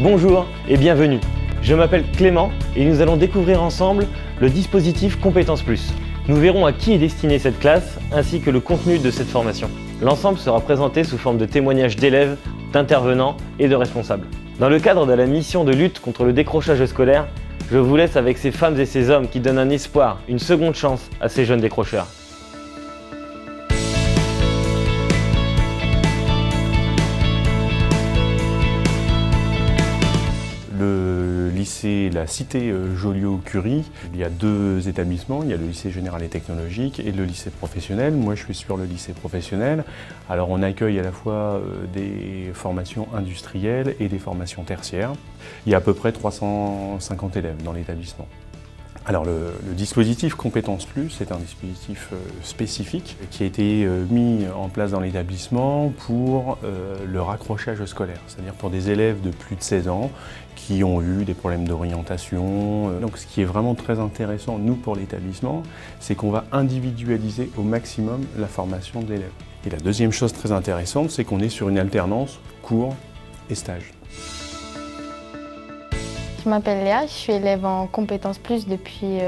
Bonjour et bienvenue. Je m'appelle Clément et nous allons découvrir ensemble le dispositif Compétences Plus. Nous verrons à qui est destinée cette classe ainsi que le contenu de cette formation. L'ensemble sera présenté sous forme de témoignages d'élèves, d'intervenants et de responsables. Dans le cadre de la mission de lutte contre le décrochage scolaire, je vous laisse avec ces femmes et ces hommes qui donnent un espoir, une seconde chance à ces jeunes décrocheurs. Le lycée La Cité Joliot-Curie, il y a deux établissements, il y a le lycée général et technologique et le lycée professionnel. Moi je suis sur le lycée professionnel. Alors on accueille à la fois des formations industrielles et des formations tertiaires. Il y a à peu près 350 élèves dans l'établissement. Alors le dispositif Compétences Plus est un dispositif spécifique qui a été mis en place dans l'établissement pour le raccrochage scolaire, c'est-à-dire pour des élèves de plus de 16 ans qui ont eu des problèmes d'orientation. Donc ce qui est vraiment très intéressant, nous, pour l'établissement, c'est qu'on va individualiser au maximum la formation de l'élève. Et la deuxième chose très intéressante, c'est qu'on est sur une alternance cours et stage. Je m'appelle Léa, je suis élève en Compétences Plus depuis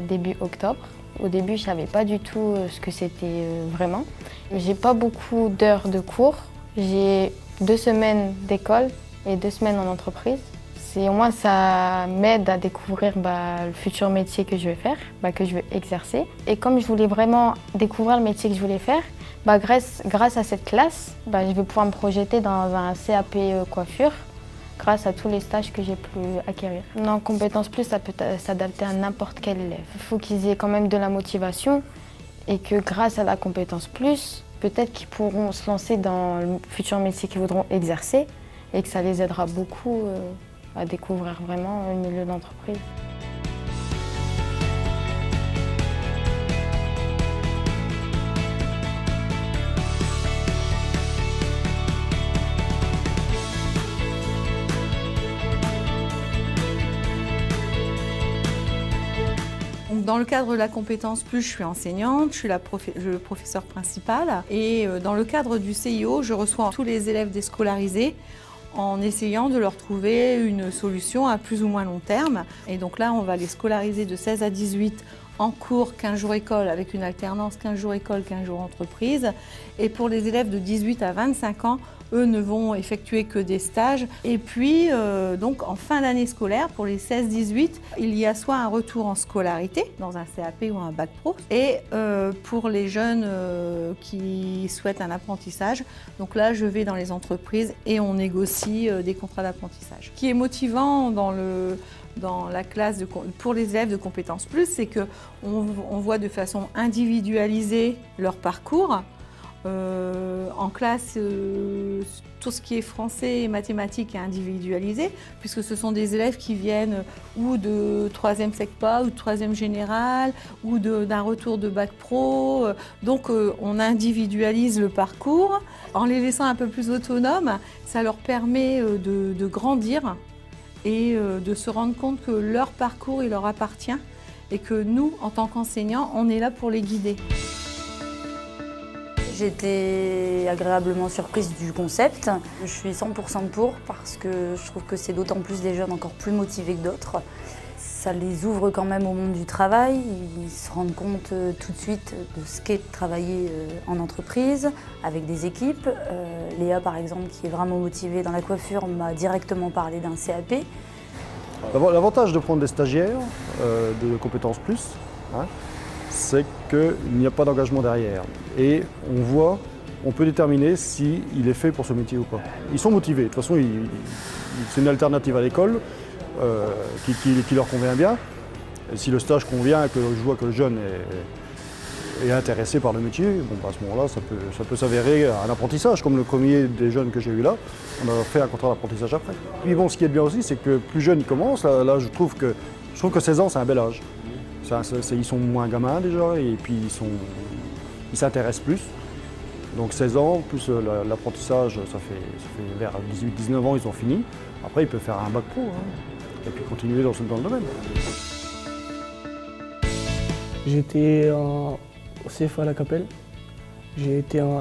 début octobre. Au début, je ne savais pas du tout ce que c'était vraiment. J'ai pas beaucoup d'heures de cours. J'ai 2 semaines d'école et 2 semaines en entreprise. Au moins, ça m'aide à découvrir le futur métier que je vais faire, que je vais exercer. Et comme je voulais vraiment découvrir le métier que je voulais faire, grâce à cette classe, je vais pouvoir me projeter dans un CAP coiffure, grâce à tous les stages que j'ai pu acquérir. Non, Compétences Plus, ça peut s'adapter à n'importe quel élève. Il faut qu'ils aient quand même de la motivation et que grâce à la Compétences Plus, peut-être qu'ils pourront se lancer dans le futur métier qu'ils voudront exercer et que ça les aidera beaucoup à découvrir vraiment le milieu d'entreprise. Dans le cadre de la Compétences Plus, je suis enseignante, je suis le professeur principal et dans le cadre du CIO, je reçois tous les élèves déscolarisés en essayant de leur trouver une solution à plus ou moins long terme. Et donc là, on va les scolariser de 16 à 18 en cours 15 jours école avec une alternance 15 jours école, 15 jours entreprise. Et pour les élèves de 18 à 25 ans, eux ne vont effectuer que des stages. Et puis, donc en fin d'année scolaire, pour les 16-18, il y a soit un retour en scolarité, dans un CAP ou un bac pro, et pour les jeunes qui souhaitent un apprentissage, donc là, je vais dans les entreprises et on négocie des contrats d'apprentissage. Ce qui est motivant dans la classe pour les élèves de Compétences Plus, c'est qu'on voit de façon individualisée leur parcours. En classe, tout ce qui est français et mathématiques est individualisé, puisque ce sont des élèves qui viennent ou de 3e SECPA ou de 3e général ou d'un retour de bac pro. Donc on individualise le parcours. En les laissant un peu plus autonomes, ça leur permet de grandir et de se rendre compte que leur parcours il leur appartient et que nous, en tant qu'enseignants, on est là pour les guider. J'ai été agréablement surprise du concept. Je suis 100% pour parce que je trouve que c'est d'autant plus des jeunes encore plus motivés que d'autres. Ça les ouvre quand même au monde du travail. Ils se rendent compte tout de suite de ce qu'est de travailler en entreprise, avec des équipes. Léa, par exemple, qui est vraiment motivée dans la coiffure, m'a directement parlé d'un CAP. L'avantage de prendre des stagiaires de Compétences Plus, c'est qu'il n'y a pas d'engagement derrière. Et on peut déterminer s'il est fait pour ce métier ou pas. Ils sont motivés, de toute façon c'est une alternative à l'école qui leur convient bien. Et si le stage convient et que je vois que le jeune est intéressé par le métier, à ce moment-là ça peut s'avérer un apprentissage, comme le premier des jeunes que j'ai eu là. On a fait un contrat d'apprentissage après. Puis ce qui est bien aussi, c'est que plus jeune ils commencent, là je trouve que 16 ans c'est un bel âge. Ils sont moins gamins déjà et puis ils s'intéressent plus. Donc 16 ans, plus l'apprentissage, ça fait vers 18-19 ans, ils ont fini. Après, ils peuvent faire un bac pro et puis continuer dans le domaine. J'étais au CFA à la Capelle.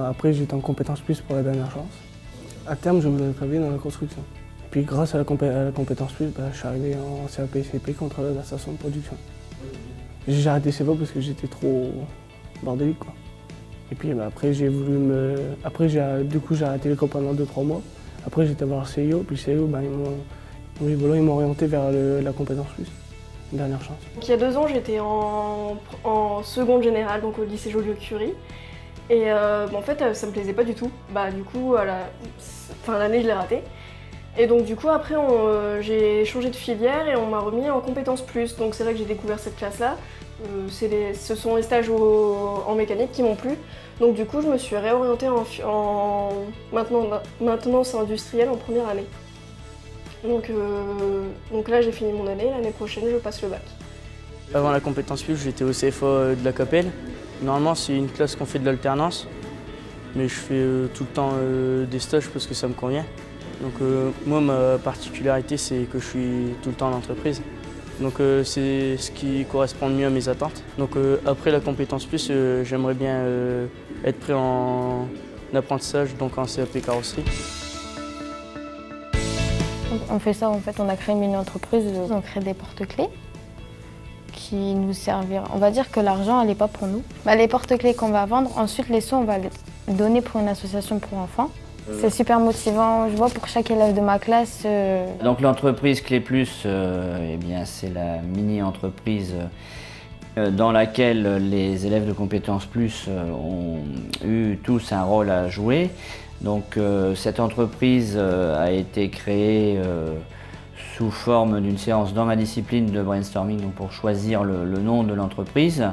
Après, j'étais en Compétences Plus pour la dernière chance. À terme, je voudrais travailler dans la construction. Puis grâce à la compétence plus, je suis arrivé en CAP et CP contrôleur de la station de production. J'ai arrêté CEPA parce que j'étais trop bordélique, quoi. Et puis après j'ai du coup j'ai arrêté l'école pendant 2-3 mois. Après j'étais voir le CIO, puis le CIO ils m'ont orienté vers la compétence plus. Une dernière chance. Donc, il y a 2 ans j'étais en seconde générale, donc au lycée Joliot-Curie. Et en fait ça me plaisait pas du tout. Du coup l'année je l'ai ratée. Et donc du coup après j'ai changé de filière et on m'a remis en compétences plus. Donc c'est là que j'ai découvert cette classe-là. Ce sont les stages en mécanique qui m'ont plu. Donc du coup je me suis réorientée en maintenance industrielle en première année. Donc là j'ai fini mon année, l'année prochaine je passe le bac. Avant la compétence plus, j'étais au CFA de la Capelle. Normalement c'est une classe qu'on fait de l'alternance, mais je fais tout le temps des stages parce que ça me convient. Donc moi ma particularité c'est que je suis tout le temps en entreprise. Donc c'est ce qui correspond le mieux à mes attentes. Donc après la compétence plus, j'aimerais bien être prêt en apprentissage, donc en CAP carrosserie. On fait ça, en fait, on a créé une mini-entreprise, on crée des porte-clés qui nous serviront. On va dire que l'argent, elle n'est pas pour nous. Les porte-clés qu'on va vendre, ensuite les sous, on va les donner pour une association pour enfants. C'est super motivant, je vois pour chaque élève de ma classe. Donc l'entreprise Clé Plus, c'est la mini-entreprise dans laquelle les élèves de compétences plus ont eu tous un rôle à jouer. Donc cette entreprise a été créée sous forme d'une séance dans ma discipline de brainstorming pour choisir le nom de l'entreprise.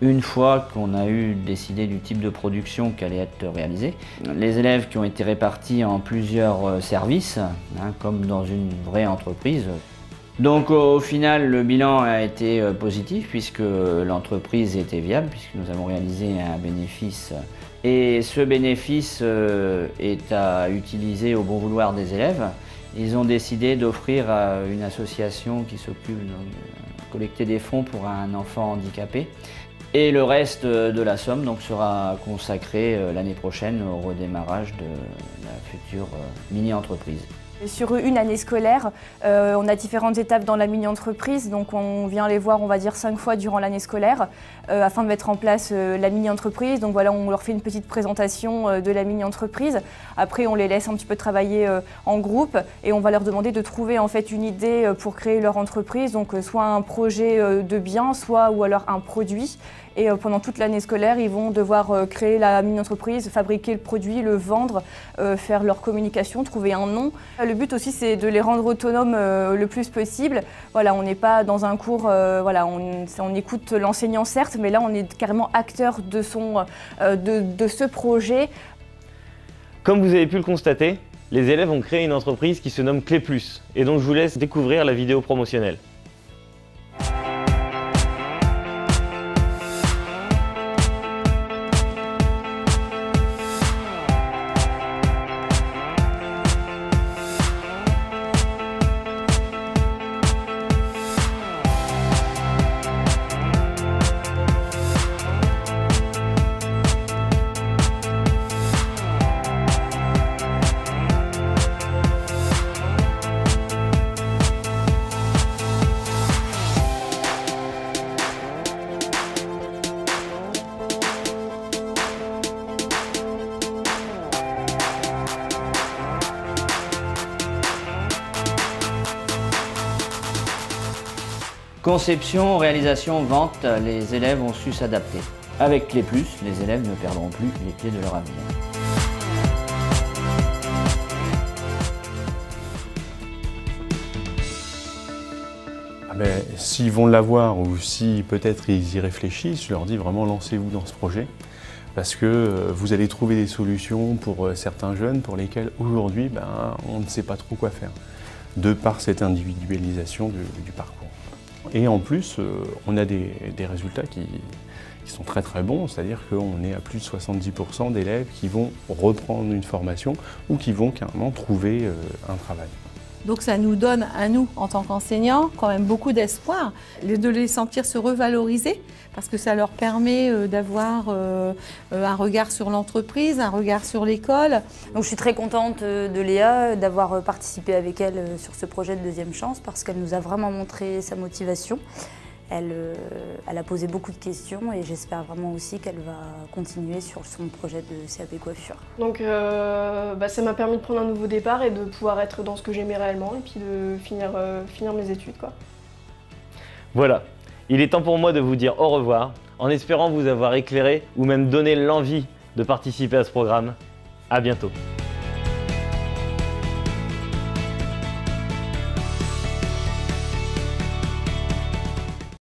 Une fois qu'on a décidé du type de production qui allait être réalisée, les élèves qui ont été répartis en plusieurs services, comme dans une vraie entreprise. Donc au final, le bilan a été positif puisque l'entreprise était viable, puisque nous avons réalisé un bénéfice. Et ce bénéfice est à utiliser au bon vouloir des élèves. Ils ont décidé d'offrir à une association qui s'occupe de collecter des fonds pour un enfant handicapé. Et le reste de la somme sera consacré l'année prochaine au redémarrage de la future mini-entreprise. Sur une année scolaire, on a différentes étapes dans la mini-entreprise, donc on vient les voir, on va dire 5 fois durant l'année scolaire afin de mettre en place la mini-entreprise. Donc voilà, on leur fait une petite présentation de la mini-entreprise. Après, on les laisse un petit peu travailler en groupe et on va leur demander de trouver en fait une idée pour créer leur entreprise, donc soit un projet de bien, ou alors un produit. Et pendant toute l'année scolaire, ils vont devoir créer la mini-entreprise, fabriquer le produit, le vendre, faire leur communication, trouver un nom. Le but aussi, c'est de les rendre autonomes le plus possible. Voilà, on n'est pas dans un cours, on écoute l'enseignant certes, mais là on est carrément acteur de ce projet. Comme vous avez pu le constater, les élèves ont créé une entreprise qui se nomme Clé Plus, et donc je vous laisse découvrir la vidéo promotionnelle. Conception, réalisation, vente, les élèves ont su s'adapter. Avec Clé Plus, les élèves ne perdront plus les clés de leur avenir. S'ils vont l'avoir ou si peut-être ils y réfléchissent, je leur dis vraiment lancez-vous dans ce projet parce que vous allez trouver des solutions pour certains jeunes pour lesquels aujourd'hui on ne sait pas trop quoi faire de par cette individualisation du parcours. Et en plus, on a des résultats qui sont très très bons, c'est-à-dire qu'on est à plus de 70% d'élèves qui vont reprendre une formation ou qui vont carrément trouver un travail. Donc ça nous donne à nous, en tant qu'enseignants, quand même beaucoup d'espoir, de les sentir se revaloriser, parce que ça leur permet d'avoir un regard sur l'entreprise, un regard sur l'école. Donc je suis très contente de Léa d'avoir participé avec elle sur ce projet de Deuxième Chance, parce qu'elle nous a vraiment montré sa motivation. Elle a posé beaucoup de questions et j'espère vraiment aussi qu'elle va continuer sur son projet de CAP coiffure. Donc ça m'a permis de prendre un nouveau départ et de pouvoir être dans ce que j'aimais réellement et puis de finir mes études, quoi. Voilà, il est temps pour moi de vous dire au revoir, en espérant vous avoir éclairé ou même donné l'envie de participer à ce programme. À bientôt.